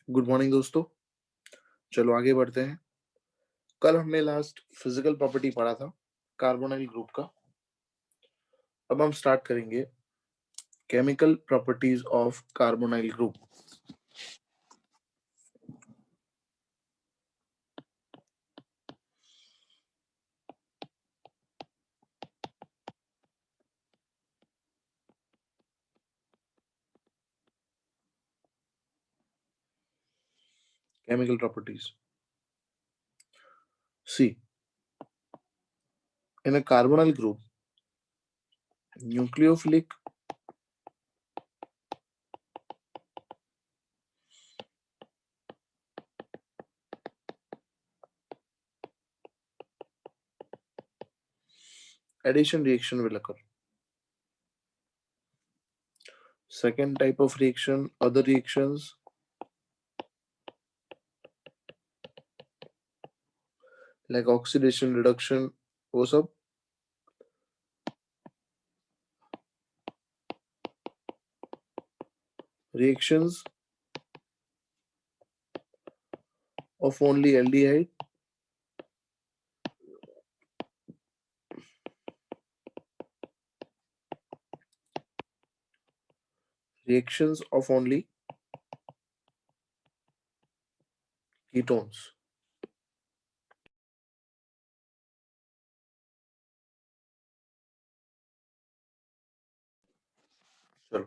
Good morning दोस्तों। चलो आगे बढ़ते हैं। कल हमने लास्ट फिजिकल प्रॉपर्टी पढ़ा था कार्बोनाइल ग्रुप का। अब हम स्टार्ट करेंगे chemical properties of carbonyl group. Chemical properties see in a carbonyl group nucleophilic addition reaction will occur. Second type of reaction, other reactions like oxidation, reduction, वो सब reactions of only aldehyde reactions of only ketones. चलो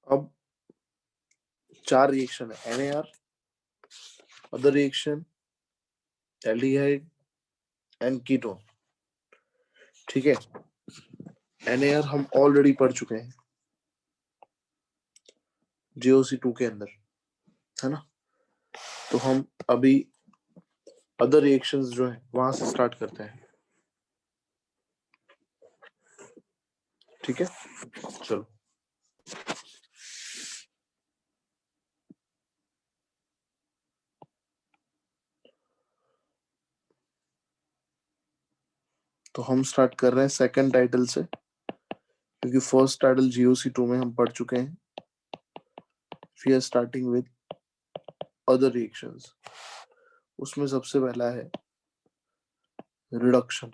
अब चार reaction है NAR, other reaction, aldehyde and ketone. ठीक है, NAR हम already पढ़ चुके हैं JOC2 के अंदर, है ना। तो हम अभी अदर रिएक्शंस जो है वहां से स्टार्ट करते हैं। ठीक है, चलो तो हम स्टार्ट कर रहे हैं सेकंड टाइटल से, क्योंकि फर्स्ट टाइटल JOC2 में हम पढ़ चुके हैं। We are starting with other reactions. उसमें सबसे पहला है रिडक्शन।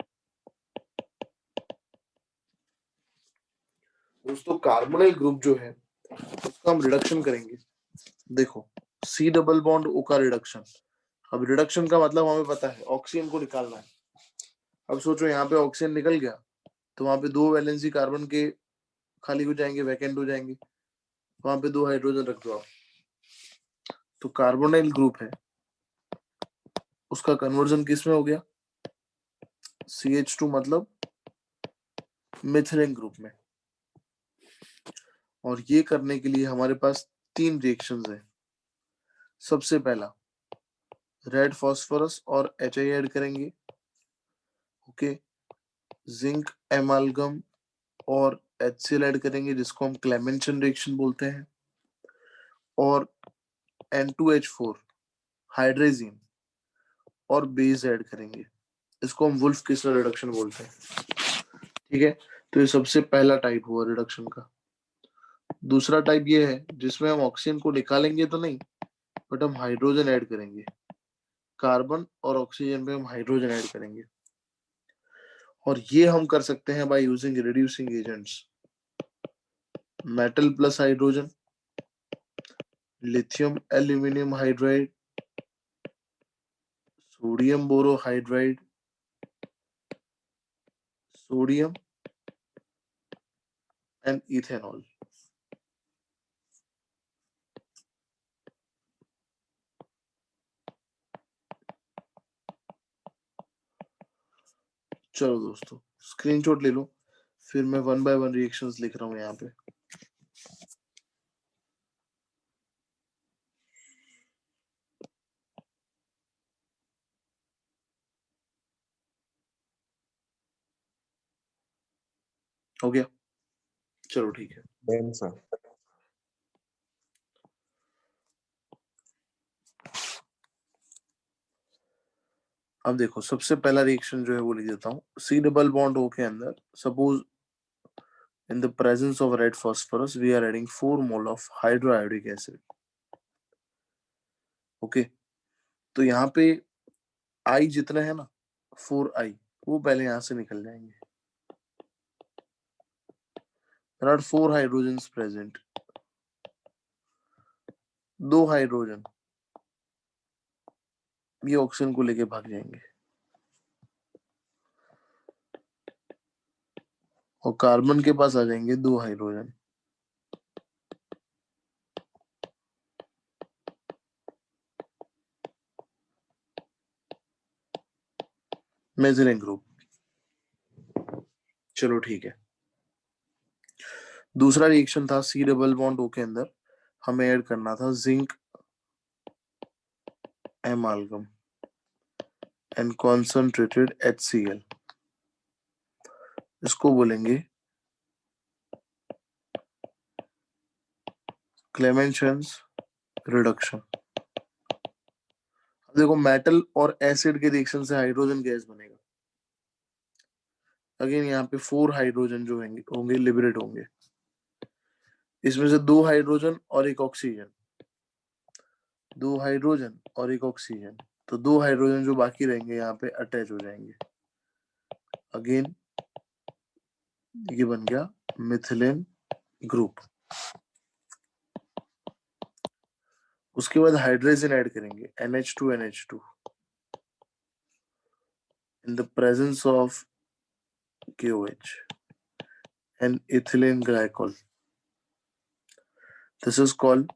दोस्तों कार्बोनाइल ग्रुप जो है उसका हम रिडक्शन करेंगे। देखो C डबल बॉन्ड O का रिडक्शन। अब रिडक्शन का मतलब हमें पता है ऑक्सीजन को निकालना है। अब सोचो यहाँ पे ऑक्सीजन निकल गया तो वहां पे दो वैलेंसी कार्बन के खाली हो जाएंगे, वैकेंट हो जाएंगे, वहां पे दो हाइड्रोजन रख दो आप। तो कार्बोनाइल ग्रुप है उसका कन्वर्जन किस में हो गया, CH2 मतलब मिथिलीन ग्रुप में। और ये करने के लिए हमारे पास तीन रिएक्शंस है। सबसे पहला रेड फॉस्फोरस और HI ऐड करेंगे, ओके। जिंक एमालगम और HCl ऐड करेंगे जिसको हम क्लेमेंशन रिएक्शन बोलते हैं। और N2H4 हाइड्रेजिन और बेस ऐड करेंगे, इसको हम वुल्फ क्रिस्टल रिडक्शन बोलते हैं। ठीक है, तो ये सबसे पहला टाइप हुआ रिडक्शन का। दूसरा टाइप ये है जिसमें हम ऑक्सीजन को निकालेंगे तो नहीं, बट हम हाइड्रोजन ऐड करेंगे। कार्बन और ऑक्सीजन पे हम हाइड्रोजन ऐड करेंगे। और ये हम कर सकते हैं by using reducing agents. Metal plus hydrogen, lithium aluminium hydride, sodium borohydride, sodium and ethanol. चलो दोस्तों स्क्रीनशॉट ले लो, फिर मैं वन बाय वन रिएक्शंस लिख रहा हूँ यहाँ पे। हो गया, चलो ठीक है। Then, sir. अब देखो सबसे पहला रिएक्शन जो है वो लिख देता हूँ। C डबल बॉन्ड O के अंदर suppose In the presence of red phosphorus, we are adding 4 mole of hydroiodic acid. Okay, तो यहाँ पे आई जितने हैं ना 4i वो पहले यहाँ से निकल जाएंगे. There are 4 hydrogens present. 2 hydrogen ये ऑक्सीजन को लेके भाग जाएंगे और कार्बन के पास आ जाएंगे 2 हाइड्रोजन. Methylene group. चलो ठीक है. दूसरा रिएक्शन था सी डबल बॉन्ड ओ के अंदर हमें ऐड करना था जिंक एमालगम एंड कॉन्सेंट्रेटेड HCl. इसको बोलेंगे क्लेमेंशन्स रिडक्शन. देखो मेटल और एसिड के रिएक्शन से हाइड्रोजन गैस बनेगा. अगेन यहाँ पे 4 हाइड्रोजन जो होंगे लिबरेट होंगे. इसमें से 2 हाइड्रोजन और एक ऑक्सीजन. 2 हाइड्रोजन और एक ऑक्सीजन. तो 2 हाइड्रोजन जो बाकी रहेंगे यहाँ पे अटैच हो जाएंगे. अगेन ये बन गया मिथिलीन ग्रुप. उसके बाद हाइड्रोजन ऐड करेंगे NH2NH2 in the presence of KOH and ethylene glycol. This is called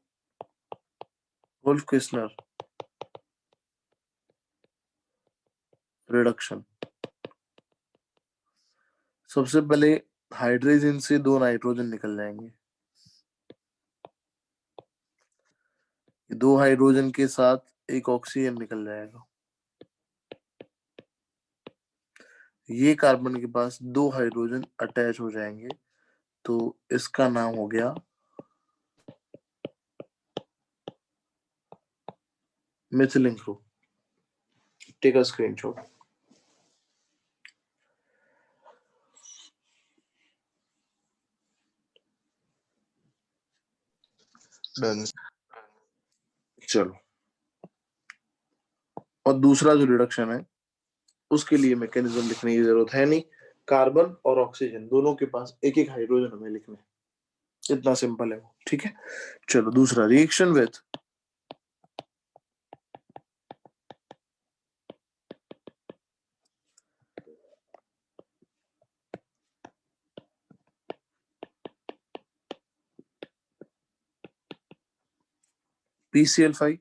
Wolff-Kishner reduction. सबसे पहले हाइड्रोजन से 2 नाइट्रोजन निकल जाएंगे. 2 हाइड्रोजन के साथ एक ऑक्सीजन निकल जाएगा. ये कार्बन के पास 2 हाइड्रोजन अटैच हो जाएंगे. तो इसका नाम हो गया methylene group. Take a screenshot. Done. चलो, और दूसरा जो रिडक्शन है उसके लिए मैकेनिज्म लिखने की जरूरत है नहीं. कार्बन और ऑक्सीजन दोनों के पास एक एक हाइड्रोजन हमें लिखना है. इतना सिंपल है वो. ठीक है. चलो दूसरा रिएक्शन विथ PCl5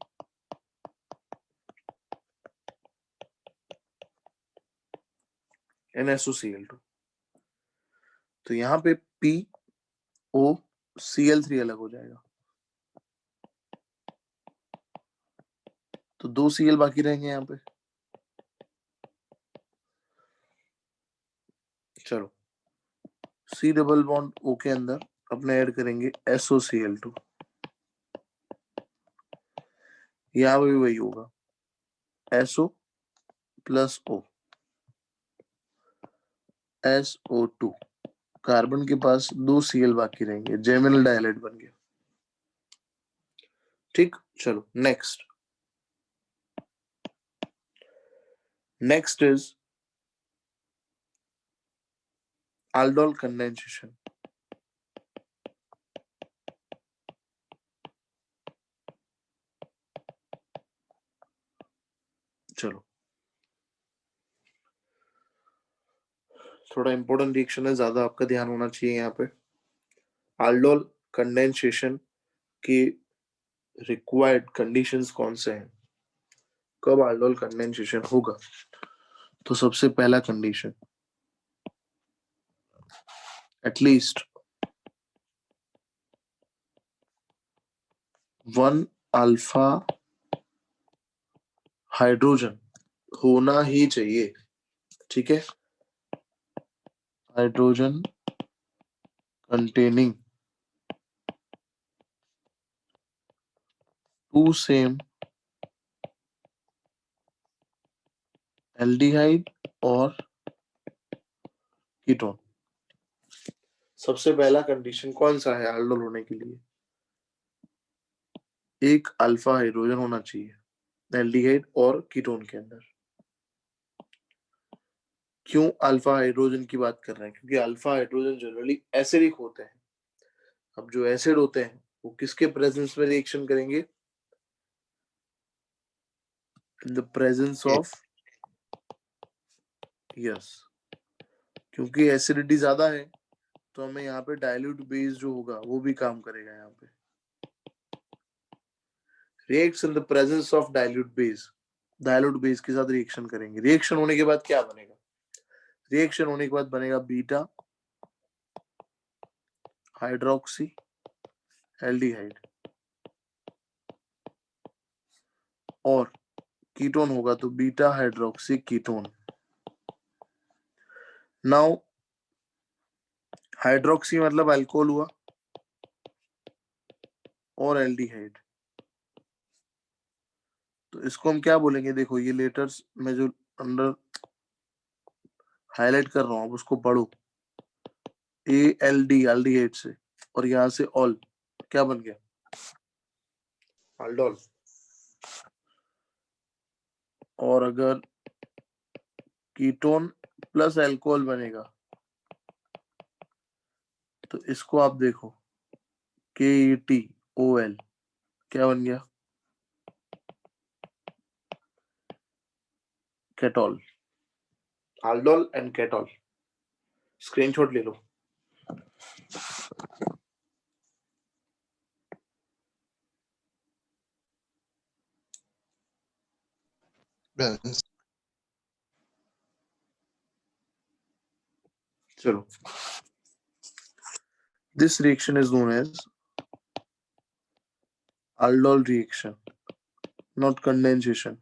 NaSoCl2. तो यहाँ पे POCl3 अलग हो जाएगा. तो 2 Cl बाकी रहेंगे यहाँ पे. चलो C डबल बॉन्ड O के अंदर अपने ऐड करेंगे SOCl2. यहाँ पे भी वही होगा SO plus O SO2. Carbon के पास 2 Cl बाकी रहेंगे. जेमिनल डायलाइड बन गया. ठीक. चलो नेक्स्ट इज aldol condensation. चलो थोड़ा इंपॉर्टेंट रिएक्शन है, ज्यादा आपका ध्यान होना चाहिए यहाँ पे. aldol कंडेंसेशन की रिक्वायर्ड कंडीशंस कौन से हैं, कब aldol कंडेंसेशन होगा? तो सबसे पहला कंडीशन एटलीस्ट 1 अल्फा हाइड्रोजन होना ही चाहिए. ठीक है. हाइड्रोजन containing 2 same aldehyde और कीटोन. सबसे पहला कंडीशन कौन सा है aldol होने के लिए? एक अल्फा हाइड्रोजन होना चाहिए एल्डिहाइड और कीटोन के अंदर। क्यों अल्फा हाइड्रोजन की बात कर रहे हैं? क्योंकि अल्फा हाइड्रोजन जनरली एसिडिक होते हैं। अब जो एसिड होते हैं वो किसके प्रेजेंस में रिएक्शन करेंगे? In the presence of, yes, क्योंकि एसिडिटी ज्यादा है तो हमें यहाँ पे डाइल्यूट बेस जो होगा वो भी काम करेगा। यहाँ पे reacts in the presence of dilute base के साथ रिएक्शन करेंगे। रिएक्शन होने के बाद क्या बनेगा? रिएक्शन होने के बाद बनेगा बीटा हाइड्रोक्सी एल्डिहाइड और कीटोन होगा तो beta hydroxy ketone. Now hydroxy मतलब अल्कोहल हुआ और एल्डिहाइड, तो इसको हम क्या बोलेंगे? देखो ये लेटर्स में जो अंदर हाईलाइट कर रहा हूं, अब उसको पढ़ो। ALD एल्डिहाइड से, और यहां से ऑल क्या बन गया? aldol। और अगर कीटोन प्लस अल्कोहल बनेगा तो इसको आप देखो KETOL क्या बन गया? Ketol. aldol and ketol. Screenshot ले लो। Done. चलो, this reaction is known as aldol reaction, not condensation.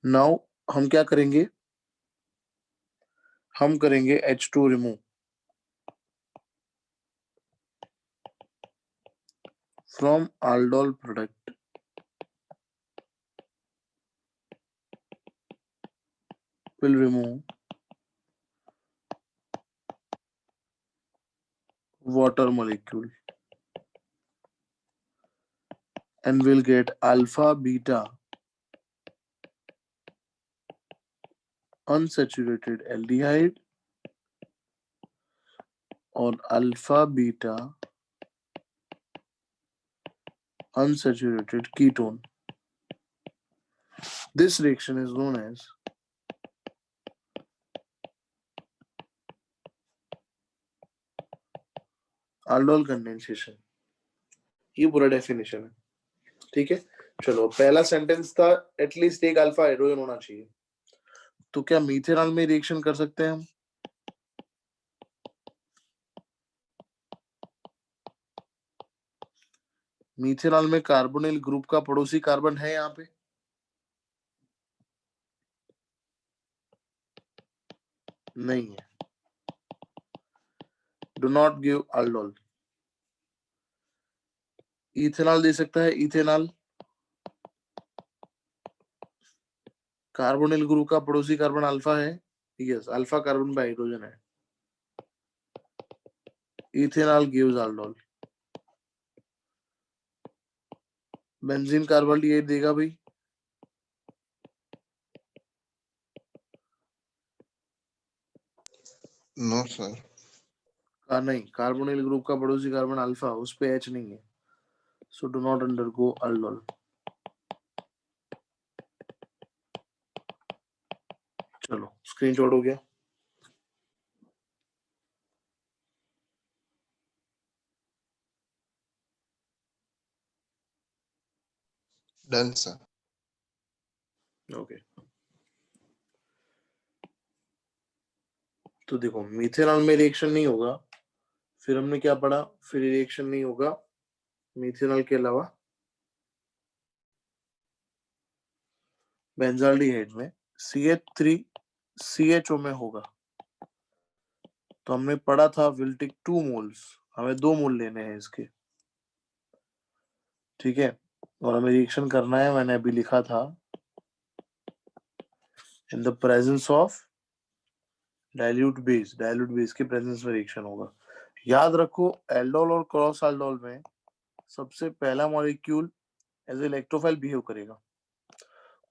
Now हम क्या करेंगे? हम करेंगे H2 remove from aldol product will remove water molecule and will get alpha beta unsaturated aldehyde or alpha beta unsaturated ketone. This reaction is known as aldol condensation. ये पूरा definition है, ठीक है। चलो, पहला सेंटेंस था एटलीस्ट एक alpha hydrogen होना चाहिए, तो क्या मीथेनॉल में रिएक्शन कर सकते हैं हम? मीथेनॉल में कार्बोनिल ग्रुप का पड़ोसी कार्बन है यहाँ पे? नहीं है। Do not give aldol। Ethanol दे सकता है, इथेनॉल कार्बोनिल ग्रुप का पड़ोसी कार्बन अल्फा है, yes, alpha carbon by hydrogen है। Ethanol gives aldol। Benzene carbaldehyde देगा भाई? No, sir. नहीं, कार्बोनिल ग्रुप का पड़ोसी कार्बन अल्फा, उस पे H नहीं है, so do not undergo aldol। चलो, स्क्रीनशॉट हो गया। Done, sir. ओके, तो देखो मीथेनॉल में रिएक्शन नहीं होगा, फिर हमने क्या पढ़ा? फिर रिएक्शन नहीं होगा मीथेनॉल के अलावा बेंजाल्डिहाइड में CH3CHO में होगा। तो हमने पढ़ा था विल टेक 2 मोल्स, हमें 2 मोल लेने हैं इसके, ठीक है। और हमें रिएक्शन करना है, मैंने अभी लिखा था, in the presence of dilute base के प्रेजेंस में रिएक्शन होगा। याद रखो एल्डोल और क्रॉस एल्डोल में सबसे पहला मॉलिक्यूल एज इलेक्ट्रोफाइल बिहेव करेगा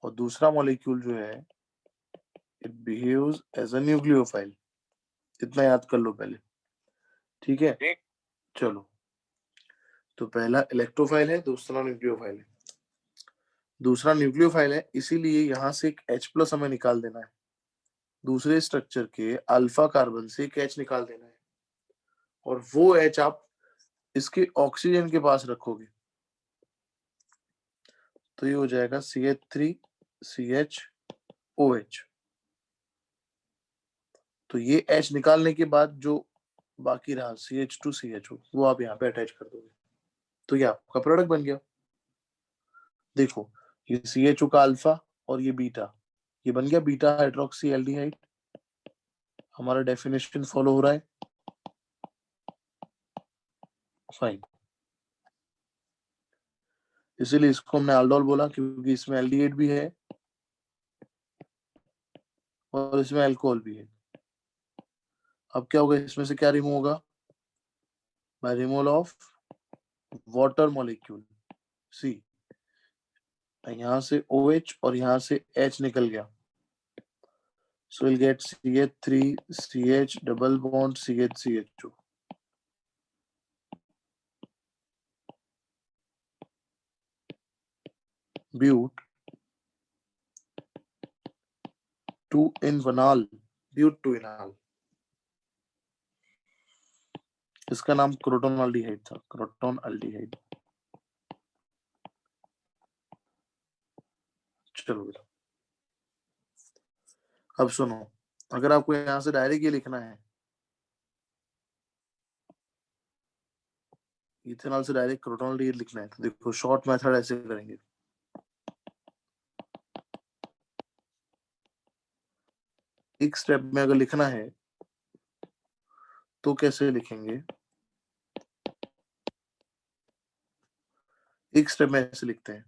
और दूसरा मॉलिक्यूल जो है it behaves as a nucleophile. इतना याद कर लो पहले, ठीक है? चलो, तो पहला इलेक्ट्रोफाइल है, दूसरा न्यूक्लियोफाइल है। दूसरा न्यूक्लियोफाइल है, इसीलिए यहां से एक H+ हमें निकाल देना है। दूसरे स्ट्रक्चर के अल्फा कार्बन से एक H निकाल देना है और वो H आप इसके ऑक्सीजन के पास रखोगे तो ये हो जाएगा CH3CHOH। तो ये H निकालने के बाद जो बाकी रहा CH2CHO वो आप यहाँ पे अटैच कर दोगे तो ये आपका प्रोडक्ट बन गया। देखो ये CHO का अल्फा और ये बीटा, ये बन गया बीटा हाइड्रोक्सी एल्डिहाइड। हमारा डेफिनेशन फॉलो हो रहा है, फाइन। इसीलिए इसको हमने अल्डोल बोला क्योंकि इसमें एल्डिहाइड भी है और इसमें अल्कोहल भी है। अब क्या होगा, इसमें से क्या रिमूव होगा? By removal of water molecule C. यहां से OH और यहां से H निकल गया, so we'll get CH3CH double bond CH2। ब्यूट 2-in-1-al, ब्यूट 2-in-al। इसका नाम क्रोटोन अल्डिहाइड था, क्रोटोन अल्डिहाइड। चलो बेटा, अब सुनो, अगर आपको यहां से डायरेक्ट ये लिखना है, इथेनॉल से डायरेक्ट क्रोटोन अल्डिहाइड लिखना है, तो देखो शॉर्ट मेथड ऐसे करेंगे। एक स्टेप में अगर लिखना है तो कैसे लिखेंगे? एक स्टेप में ऐसे लिखते हैं,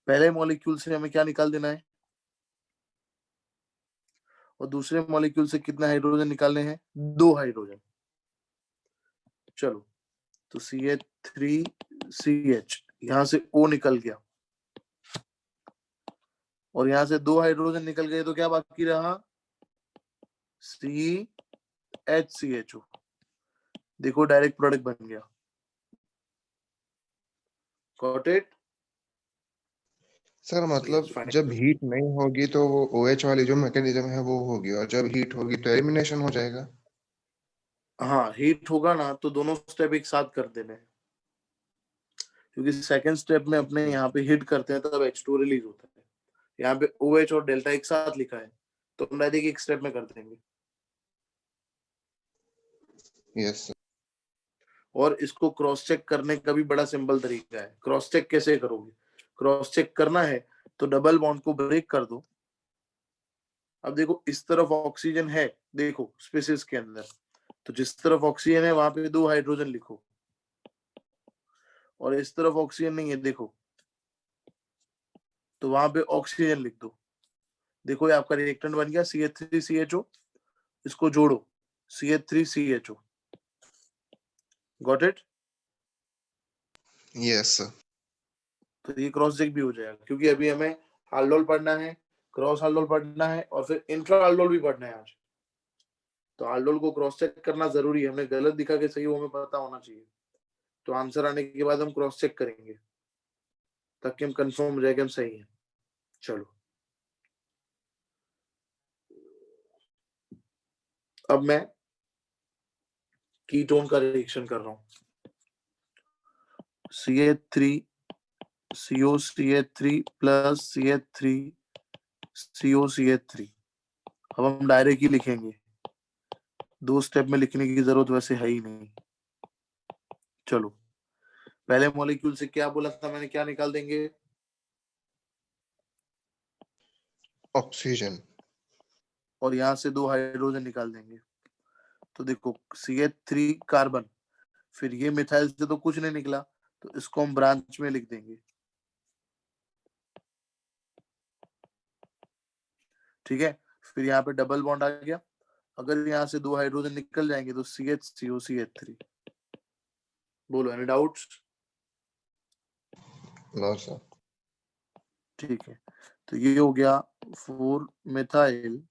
पहले मॉलिक्यूल से हमें क्या निकाल देना है और दूसरे मॉलिक्यूल से कितना हाइड्रोजन निकालने हैं? 2 हाइड्रोजन। चलो, तो CH3CH यहां से O निकल गया और यहां से 2 हाइड्रोजन निकल गए तो क्या बाकी रहा? CHCHO। देखो डायरेक्ट प्रोडक्ट बन गया। Got it? सर मतलब yes, fine। जब हीट नहीं होगी तो वो OH वाली जो मैकेनिज्म है वो होगी, और जब हीट होगी तो एलिमिनेशन हो जाएगा। हाँ, हीट होगा ना तो दोनों स्टेप एक साथ कर देने हैं, क्योंकि सेकंड स्टेप में अपने यहाँ पे हिट करते हैं तब H2 रिलीज होता है। यहाँ पे OH और डेल्टा एक साथ लिखा है तो हम डायरेक्ट एक स्टेप में कर देंगे। Yes sir. और इसको क्रॉस चेक करने का भी बड़ा सिंपल तरीका है। क्रॉस चेक कैसे करोगे? क्रॉस चेक करना है तो डबल बॉन्ड को ब्रेक कर दो। अब देखो इस तरफ ऑक्सीजन है, देखो स्पेसिस के अंदर, तो जिस तरफ ऑक्सीजन है वहां पे 2 हाइड्रोजन लिखो और इस तरफ ऑक्सीजन नहीं है देखो, तो वहां पे ऑक्सीजन लिख दो। देखो ये आपका रिएक्टेंट बन गया CH3CHO। इसको जोड़ो CH3CHO। Got it? Yes sir. तो ये क्रॉस चेक भी हो जाएगा क्योंकि अभी हमें हाल्डोल पढ़ना है, क्रॉस हाल्डोल पढ़ना है और फिर इंट्रा हाल्डोल भी पढ़ना है आज। तो हाल्डोल को क्रॉस चेक करना जरूरी है। हमने गलत दिखा के सही वो हमें पता होना चाहिए। तो आंसर आने के बाद हम क्रॉस चेक करेंगे ताकि हम कंफर्म हो जाए कि हम सही हैं। चलो, अब मैं कीटोन का रिएक्शन कर रहा हूँ। CH3COCH3 plus CH3COCH3। अब हम डायरेक्ट ही लिखेंगे, 2 स्टेप में लिखने की जरूरत वैसे है ही नहीं। चलो, पहले मॉलिक्यूल से क्या बोला था मैंने, क्या निकाल देंगे? ऑक्सीजन। और यहां से 2 हाइड्रोजन निकाल देंगे। तो देखो CH3 कार्बन, फिर ये मिथाइल से तो कुछ नहीं निकला तो इसको हम ब्रांच में लिख देंगे। ठीक है, फिर यहाँ पे डबल बॉन्ड आ गया। अगर यहाँ से 2 हाइड्रोजन निकल जाएंगे तो CH CO CH3। बोलो, एनी डाउट्स? No sir. ठीक है, तो ये हो गया 4 methyl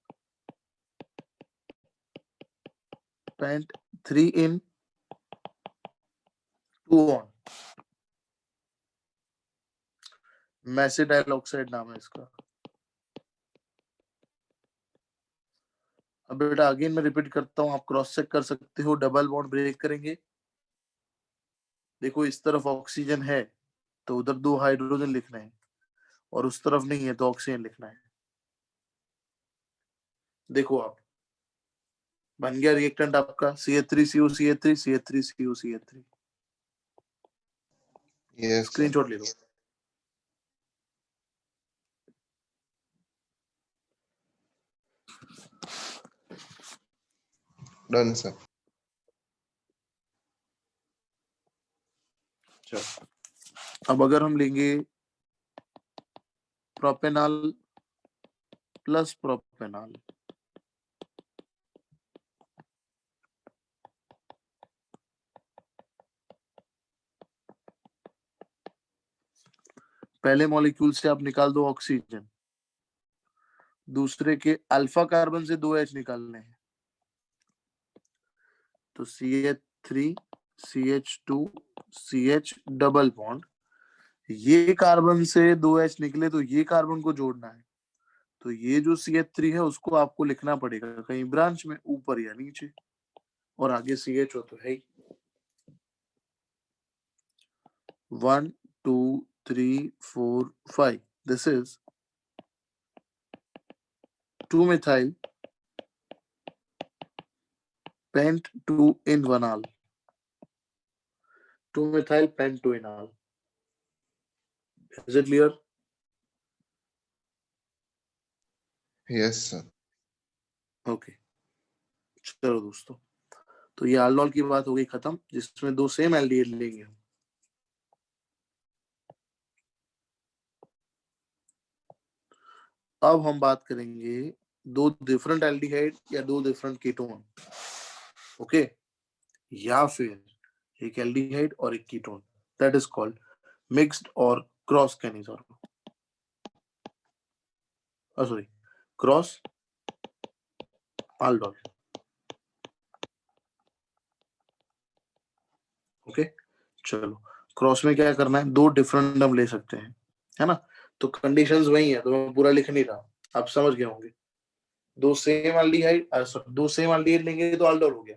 pent 3 en 2 one, mesityl oxide नाम है इसका। अब बेटा अगेन मैं रिपीट करता हूँ, आप क्रॉस चेक कर सकते हो। डबल बॉन्ड ब्रेक करेंगे, देखो इस तरफ ऑक्सीजन है तो उधर 2 हाइड्रोजन लिखना है, और उस तरफ नहीं है तो ऑक्सीजन लिखना है। देखो आप, बन गया रिएक्टेंट आपका CH3COCH3 CH3COCH3। Yes sir. Screenshot ले लो। Done sir. चलो, अब अगर हम लेंगे प्रोपेनॉल प्लस प्रोपेनॉल, पहले मॉलिक्यूल से आप निकाल दो ऑक्सीजन, दूसरे के अल्फा कार्बन से 2H निकालने हैं, तो CH3 CH2 CH double bond, ये कार्बन से 2H निकले तो ये कार्बन को जोड़ना है, तो ये जो CH3 है उसको आपको लिखना पड़ेगा कहीं ब्रांच में, ऊपर या नीचे, और आगे CH हो तो है ही। 1 2 3 4 5, this is 2 methyl pent 2 in 1 al, 2 methyl pent 2 in al. Is it clear? Yes sir. Okay, चलो दोस्तों, तो ये aldol की बात हो गई खत्म, जिसमें 2 सेम एल्डिहाइड लेंगे हम। अब हम बात करेंगे 2 डिफरेंट एल्डिहाइड या 2 डिफरेंट कीटोन, ओके, या फिर एक एल्डिहाइड और एक ketone, that is called mixed और cross Cannizzaro, sorry, cross aldol। Okay, चलो, क्रॉस में क्या करना है, 2 डिफरेंट हम ले सकते हैं, है ना, तो कंडीशंस वही है, तो मैं पूरा लिख नहीं रहा, आप समझ गए होंगे। 2 same aldehyde, sorry 2 same aldehyde लेंगे तो aldol हो गया।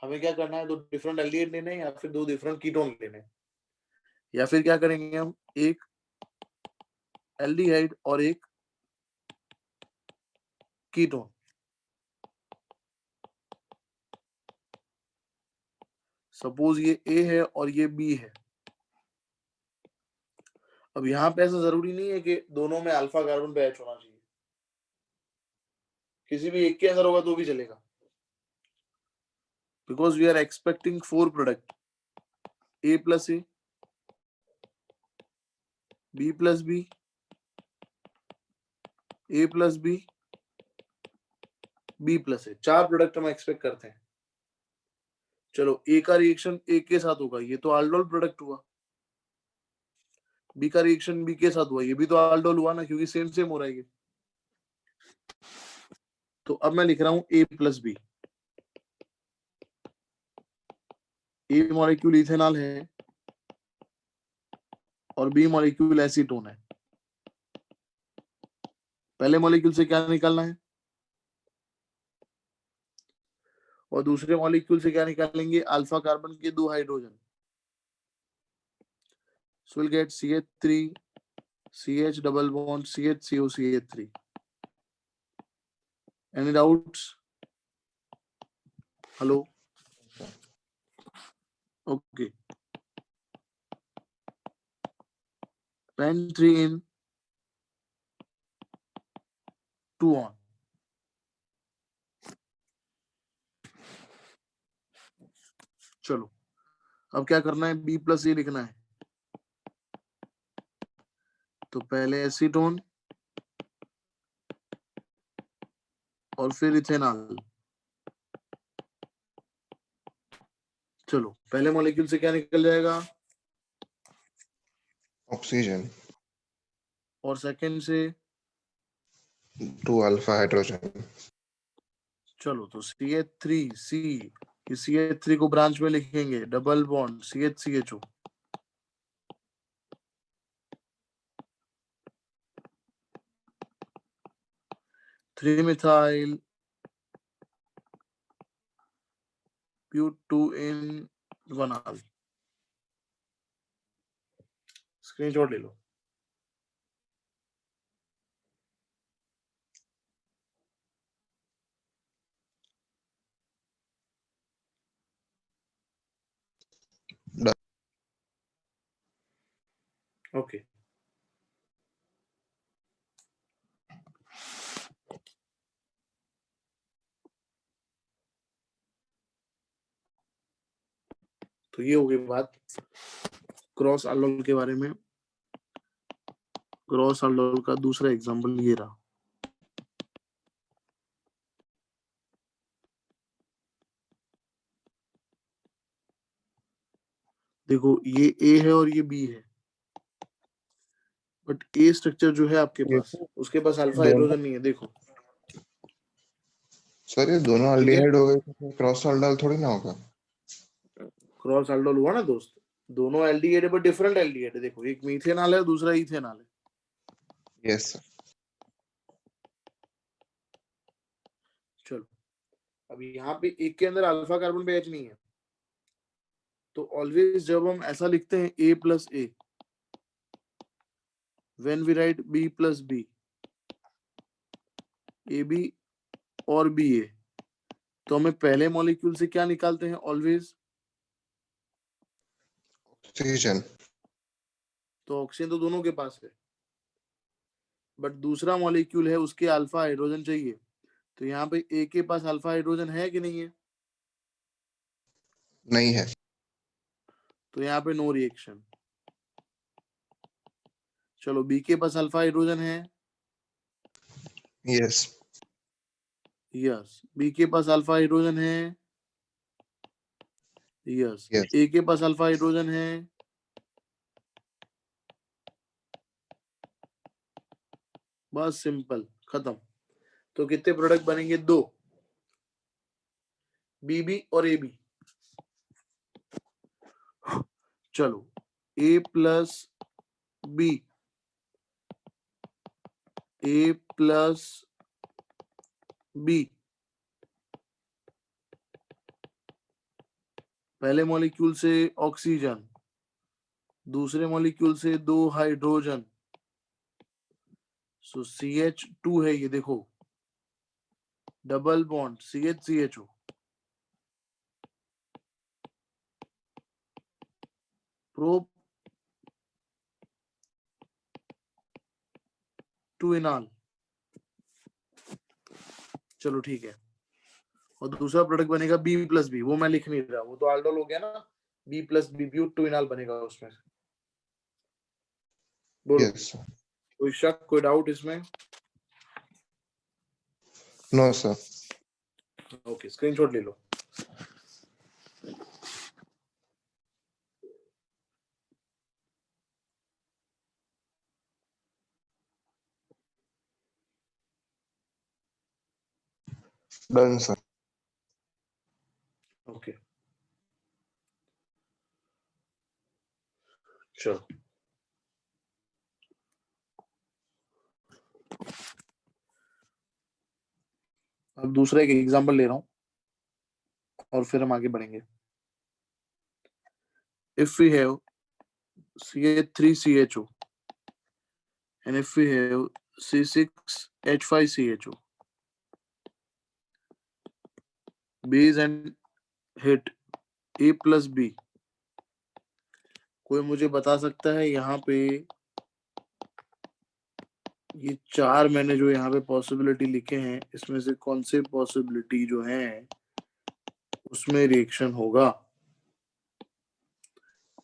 हमें क्या करना है, 2 डिफरेंट एल्डिहाइड लेने हैं या फिर 2 डिफरेंट कीटोन लेने हैं, या फिर क्या करेंगे हम, एक एल्डिहाइड और एक कीटोन। सपोज ये ए है और ये बी है, अब यहाँ पे ऐसा जरूरी नहीं है कि दोनों में अल्फा कार्बन पे H होना चाहिए, किसी भी एक के अंदर होगा तो भी चलेगा, because we are expecting 4 product, A plus A, B plus B, A plus B, B plus A, 4 product हम एक्सपेक्ट करते हैं। चलो, A का रिएक्शन A के साथ होगा, ये तो aldol प्रोडक्ट हुआ, B का रिएक्शन B के साथ हुआ, ये भी तो aldol हुआ ना, क्योंकि सेम सेम हो रहा है ये। तो अब मैं लिख रहा हूं A plus B, A molecule ethanol है और B मॉलिक्यूल एसीटोन है। पहले मॉलिक्यूल से क्या निकालना है और दूसरे मॉलिक्यूल से क्या निकालेंगे, अल्फा कार्बन के 2 hydrogen, so we'll get CH3 CH double bond CHCO CH3। any doubts? hello, okay, pen 3 in 2 on, चलो अब क्या करना है, B प्लस ए लिखना है, तो पहले एसीटोन और फिर इथेनॉल, चलो पहले मॉलिक्यूल से क्या निकल जाएगा? ऑक्सीजन। और सेकंड से? 2 अल्फा हाइड्रोजन। चलो तो CH3C, CH3 को ब्रांच में लिखेंगे, double bond CH3CHO। 3 methyl but 2 ene 1 ol. Screenshot ले लो। ओके तो ये हो गई बात क्रॉस अल्डोल के बारे में। क्रॉस अल्डोल का दूसरा एग्जांपल ये रहा। देखो ये ए है और ये बी है, बट ए स्ट्रक्चर जो है आपके पास, उसके पास अल्फा हाइड्रोजन नहीं है। देखो सर ये दोनों ठीक है, अल्डिहाइड हो गए तो क्रॉस अल्डाल थोड़ी ना होगा। क्रॉस अल्डोल हुआ ना दोस्त। दोनों एल्डिहाइड है बट डिफरेंट एल्डिहाइड है। देखो एक मीथेनॉल है, दूसरा इथेनॉल है। Yes sir. चलो अब यहाँ पे एक के अंदर अल्फा कार्बन पे एच नहीं है, तो ऑलवेज जब हम ऐसा लिखते हैं A plus A, when we write B plus B, AB और BA, तो हमें पहले मॉलिक्यूल से क्या निकालते हैं ऑलवेज? ऑक्सीजन। तो ऑक्सीजन तो दोनों के पास है, बट दूसरा मॉलिक्यूल है उसके अल्फा हाइड्रोजन चाहिए। तो यहाँ पे ए के पास अल्फा हाइड्रोजन है कि नहीं है? नहीं है। तो यहाँ पे नो रिएक्शन। चलो बी के पास अल्फा हाइड्रोजन है, यस। यस। बी के पास अल्फा हाइड्रोजन है, यस। यस। ए के पास अल्फा हाइड्रोजन है, बस सिंपल खत्म। तो कितने प्रोडक्ट बनेंगे? 2, बीबी और ए बी। चलो ए प्लस बी, ए प्लस बी, पहले मॉलिक्यूल से ऑक्सीजन, दूसरे मॉलिक्यूल से 2 हाइड्रोजन, सो CH2 है ये। देखो डबल बॉन्ड CH3CHO, प्रोप 2 इनॉल। चलो ठीक है। और दूसरा प्रोडक्ट बनेगा B प्लस बी, वो मैं लिख नहीं रहा, वो तो आल्डोल हो गया ना। B plus B but 2 enol बनेगा उसमें। बोलो यस सर। कोई शक, कोई डाउट इसमें? No sir. ओके स्क्रीनशॉट ले लो। Done sir. ओके चलो अब दूसरा एक एग्जांपल ले रहा हूं और फिर हम आगे बढ़ेंगे। If we have CH3CHO and if we have C6H5CHO, base and hit A plus B, कोई मुझे बता सकता है यहाँ पे ये 4 मैंने जो यहाँ पे पॉसिबिलिटी लिखे हैं, इसमें से कौन से पॉसिबिलिटी जो है उसमें रिएक्शन होगा?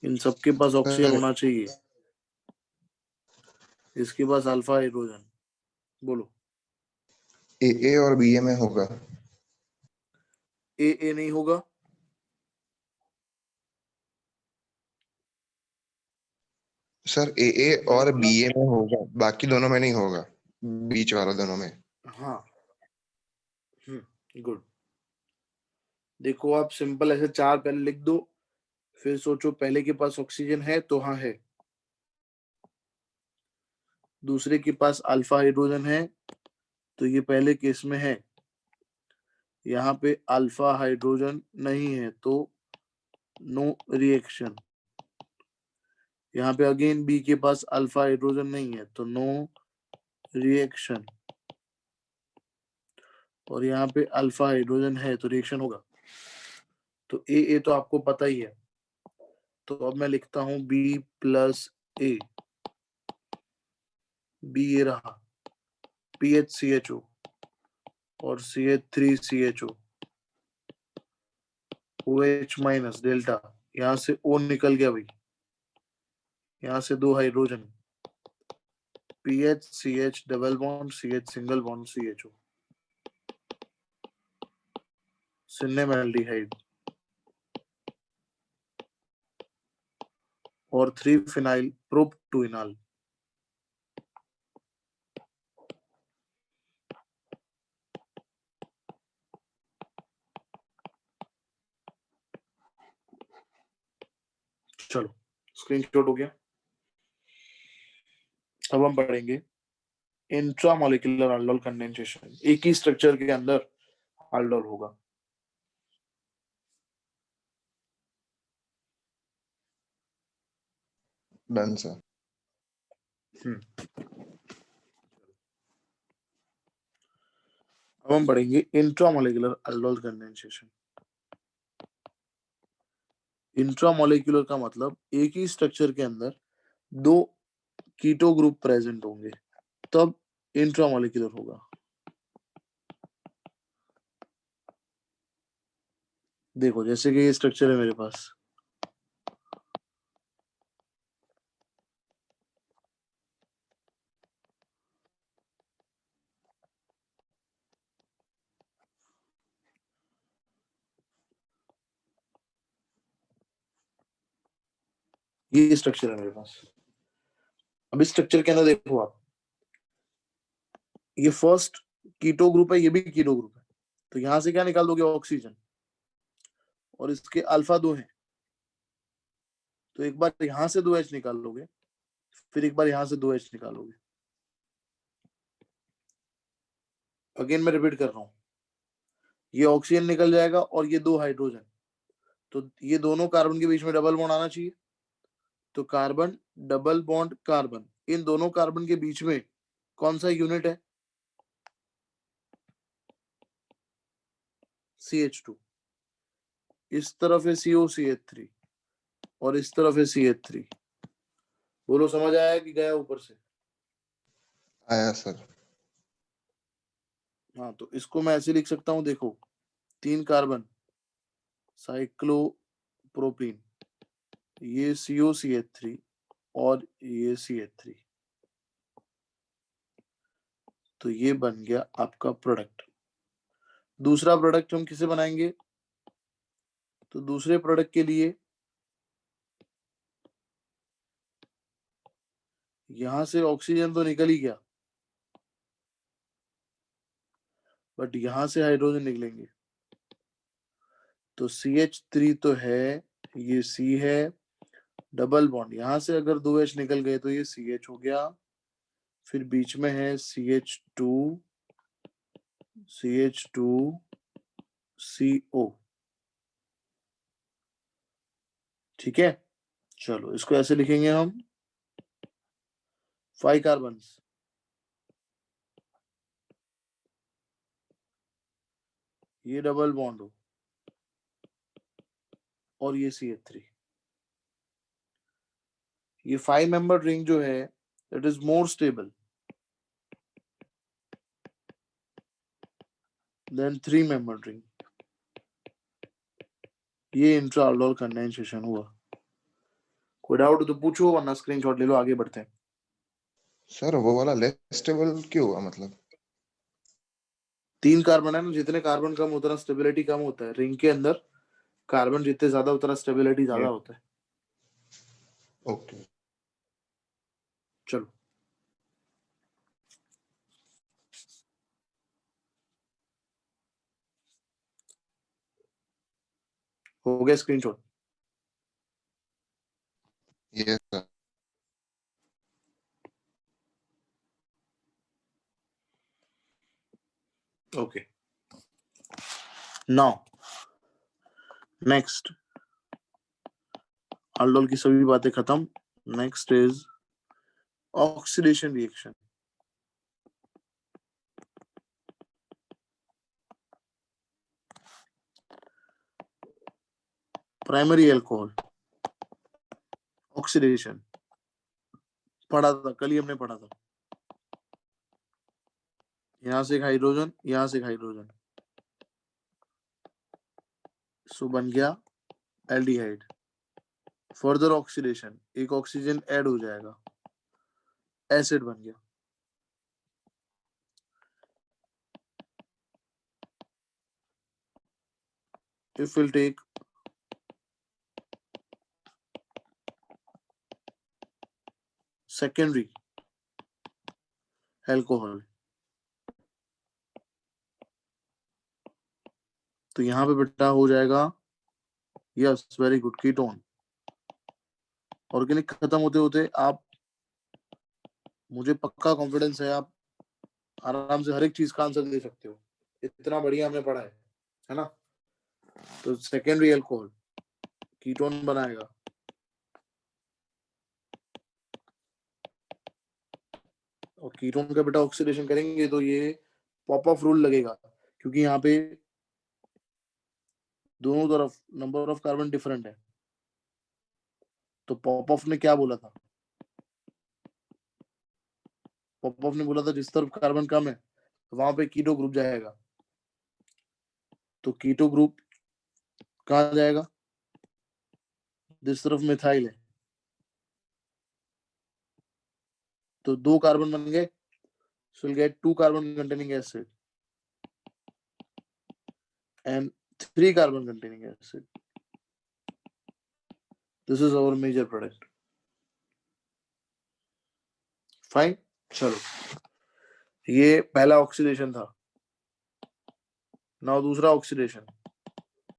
इन सबके पास ऑक्सीजन होना चाहिए, इसके पास अल्फा हाइड्रोजन। बोलो। ए और बी ए में होगा। ए नहीं होगा, सर AA और BA में होगा, बाकी दोनों में नहीं होगा, बीच वाला दोनों में। हाँ, गुड। देखो आप सिंपल ऐसे 4 पहले लिख दो, फिर सोचो पहले के पास ऑक्सीजन है तो हाँ है, दूसरे के पास अल्फा हाइड्रोजन है तो ये पहले केस में है, यहाँ पे अल्फा हाइड्रोजन नहीं है तो नो रिएक्शन। यहाँ पे अगेन बी के पास अल्फा हाइड्रोजन नहीं है तो नो रिएक्शन, और यहाँ पे अल्फा हाइड्रोजन है तो रिएक्शन होगा। तो ए तो आपको पता ही है, तो अब मैं लिखता हूं बी प्लस ए, बी ये रहा, PHCHO और CH3CHO, OH माइनस डेल्टा, यहां से O निकल गया भाई, यहां से 2 hydrogen, PHCH double bond CH single bond CHO, सिन्नेमाल्डिहाइड, और 3 फिनाइल प्रोपटूइनॉल। चलो स्क्रीनशॉट हो गया। अब हम पढ़ेंगे इंट्रामोलिकुलर aldol कंडेंसेशन, एक ही स्ट्रक्चर के अंदर aldol होगा। Done sir. अब हम पढ़ेंगे इंट्रामोलिकुलर aldol कंडेंसेशन। इंट्रामोलिकुलर का मतलब एक ही स्ट्रक्चर के अंदर 2 कीटो ग्रुप प्रेजेंट होंगे, तब इंट्रामोलिकुलर होगा। देखो जैसे कि ये स्ट्रक्चर है मेरे पास, ये स्ट्रक्चर है मेरे पास। अब इस स्ट्रक्चर के अंदर देखो आप, ये फर्स्ट कीटो ग्रुप है, ये भी कीटो ग्रुप है, तो यहां से क्या निकाल दोगे, ऑक्सीजन, और इसके अल्फा 2 है, तो एक बार यहां से 2H निकाल लोगे, फिर एक बार यहां से 2H निकालोगे। अगेन मैं रिपीट कर रहा हूं, ये ऑक्सीजन निकल जाएगा और ये 2 हाइड्रोजन, तो ये दोनों कार्बन के बीच में डबल बॉन्ड आना चाहिए, तो कार्बन डबल बॉन्ड कार्बन, इन दोनों कार्बन के बीच में कौन सा यूनिट है, CH2, इस तरफ है COCH3 और इस तरफ है CH3। बोलो समझ आया कि गया ऊपर से? आया सर। हाँ, तो इसको मैं ऐसे लिख सकता हूं, देखो 3 कार्बन साइक्लोप्रोपीन, ये COCH3 और ये CH3, तो ये बन गया आपका प्रोडक्ट। दूसरा प्रोडक्ट हम किसे बनाएंगे, तो दूसरे प्रोडक्ट के लिए यहां से ऑक्सीजन तो निकल ही गया, बट यहां से हाइड्रोजन निकलेंगे, तो CH3 तो है, ये C है, डबल बॉन्ड यहां से अगर 2H निकल गए तो ये CH हो गया, फिर बीच में है CH2 CO, ठीक है। चलो इसको ऐसे लिखेंगे हम, 5 कार्बन, ये डबल बॉन्ड हो और ये CH3, ये 5 मेंबर रिंग जो है it is more stable then 3 member ring. ये इंट्रा aldol कंडेंसेशन हुआ। कोई डाउट तो पूछो, वरना स्क्रीनशॉट ले लो, आगे बढ़ते हैं। सर वो वाला लेस स्टेबल क्यों हुआ, मतलब? 3 कार्बन है ना, जितने कार्बन कम उतना स्टेबिलिटी कम होता है, रिंग के अंदर कार्बन जितने ज्यादा उतना स्टेबिलिटी ज्यादा ये होता है। ओके। हो गया screenshot? Yes sir. Okay, now next, aldol की सभी बातें खत्म। Next is oxidation reaction. Primary alcohol, oxidation पढ़ा था कल ही, हमने पढ़ा था। यहां से एक हाइड्रोजन, यहां से एक हाइड्रोजन, सो बन गया एल्डिहाइड। फर्दर ऑक्सीडेशन, एक ऑक्सीजन ऐड हो जाएगा, एसिड बन गया। If we'll take secondary alcohol, तो यहां पे बेटा हो जाएगा, yes very good, ketone. Organic खत्म होते होते आप, मुझे पक्का कॉन्फिडेंस है आप आराम से हर एक चीज का आंसर दे सकते हो, इतना बढ़िया हमने पढ़ा है ना। तो सेकेंडरी अल्कोहल कीटोन बनाएगा, और कीटोन का बेटा ऑक्सीडेशन करेंगे तो ये पॉप ऑफ रूल लगेगा, क्योंकि यहाँ पे दोनों तरफ नंबर ऑफ कार्बन डिफरेंट है। तो पॉप ऑफ ने क्या बोला था? पॉप ऑफ ने बोला था जिस तरफ कार्बन कम है वहां पे कीटो ग्रुप जाएगा। तो कीटो ग्रुप कहाँ जाएगा? जिस तरफ मिथाइल है। तो 2 कार्बन बन गए, so we'll get 2 carbon containing acid and 3 carbon containing acid. This is our major product. Fine, चलो, ये पहला ऑक्सीडेशन था। नाउ दूसरा ऑक्सीडेशन,